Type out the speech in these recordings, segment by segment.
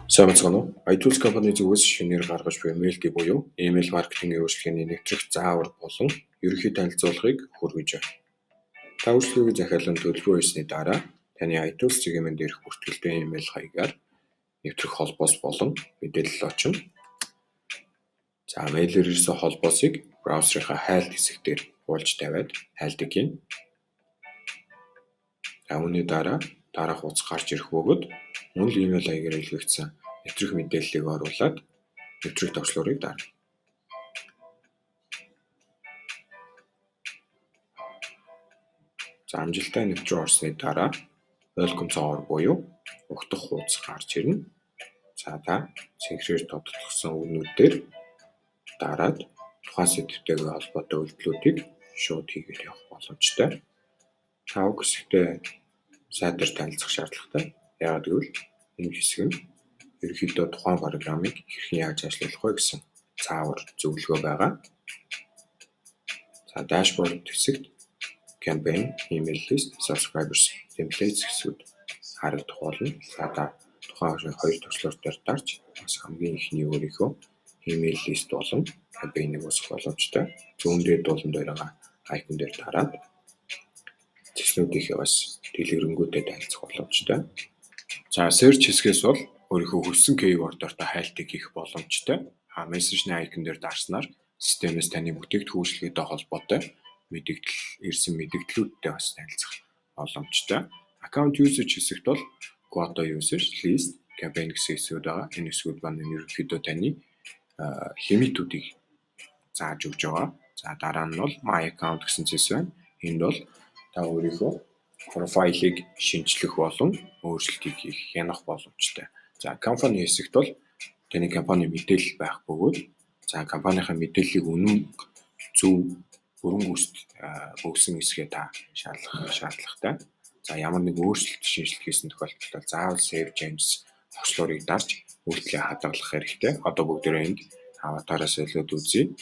Сайн байна уу? iTools компани зүгээс шинээр гаргаж буй MailKey буюу email маркетингийн үйлчилгээний нэвтрэх заавар болон ерөнхий танилцуулгыг хүргэж байна. Та үйлчилгээний захиалан төлбөр хийсний дараа таны iTools цэгийн дээрх бүртгэлтэй email хаягаар нэвтрэх холбоос болон мэдээлэл очино. Мэйлээр ирсэн холбоосыг браузерынхаа хайлт хэсэгтэр уулж тавиад хайлтыг хийн. Үүний дараах утас гарч ирэх бөгөөд мөн л email хаягаар илгээгдсэн нэвтрэх мэдээллийг оруулаад нэвтрэх товчлуурыг дарна. Амжилттай нэвтрэн орсны дараа welcome цогоор буюу угтах хуудас гарч ирнэ. Та цэнхрээр тодтогдсон үгнүүдээр дараад тухайн сэдвтэйгээ холбоотой үйлдэлүүдийг шууд хийгээд явах боломжтой. Та уг хэсэгтээ сайтар танилцах шаардлагатай. Яагаад гэвэл энэ хэсэг нь ерөнхийдөө тухайн программыг хэрхэн яаж ажиллуулах вэ гэсэн заавар зөвлөгөө байгаа. Dashboard хэсэгт campaign, email list, subscribers, templates хэсгүүд харагдах болно. Тухайн хоёр төвчлөр дээр дарж бас хамгийн ихний өөрийнхөө email list болон campaign-ыг үүсгэх боломжтой. Зүүн дээр дуулан дээр байгаа icon дээр дараад зэснүүдийнхээ бас дэлгэрэнгүй танилцах боломжтой. Search хэсгээс бол өөрийнхөө хүссэн keyword-оор хайлтыг хийх боломжтой. Message-ны icon дээр дарснаар системээс таны бүтээгдэхүүн үйлчилгээтэй холбоотой ирсэн мэдээллүүдтэй бас танилцах боломжтой. Account usage хэсэгт бол Quota usage, list, campaign гэсэн хэсгүүд байгаа. Энэ хэсгүүд маань ерөнхийдөө таны лимитүүдийг зааж өгч байгаа. Дараа нь бол My account гэсэн зэс байна. Энд бол та өөрийнхөө профайлыг шинжлэх болон өөрчлөлтийг хийх хянах боломжтой. Компани хэсэгт бол таны компани мэдээлэл байх бөгөөд компанийн мэдээллийг үнэн зөв бүрэн гүйцэд өгсөн хэсгээ та шаардлагатай. Ямар нэг өөрчлөлт шинжилгээ хийсэн тохиолдолд заавал Save Changes товчлуурыг дарж үйлдэлээ хадгалах хэрэгтэй. Одоо бүгдээрээ энд аватараас солиод үзье.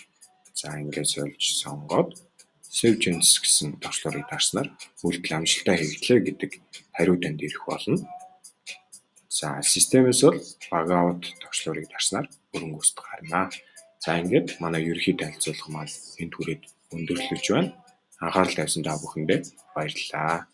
Ингээд сольж сонгоод Save Changes гэсэн товчлуурыг дарснаар үйлдэл амжилттай хийгдлээ гэдэг хариу танд ирэх болно. Системээс бол Bug Out товчлуурыг дарснаар бүрэн гүйцэд гарна. Ингээд манай ерөнхий танилцуулга маань энд хүрээд өндөрлөж байна. Анхаарал тавьсан та бүхэндээ баярлалаа.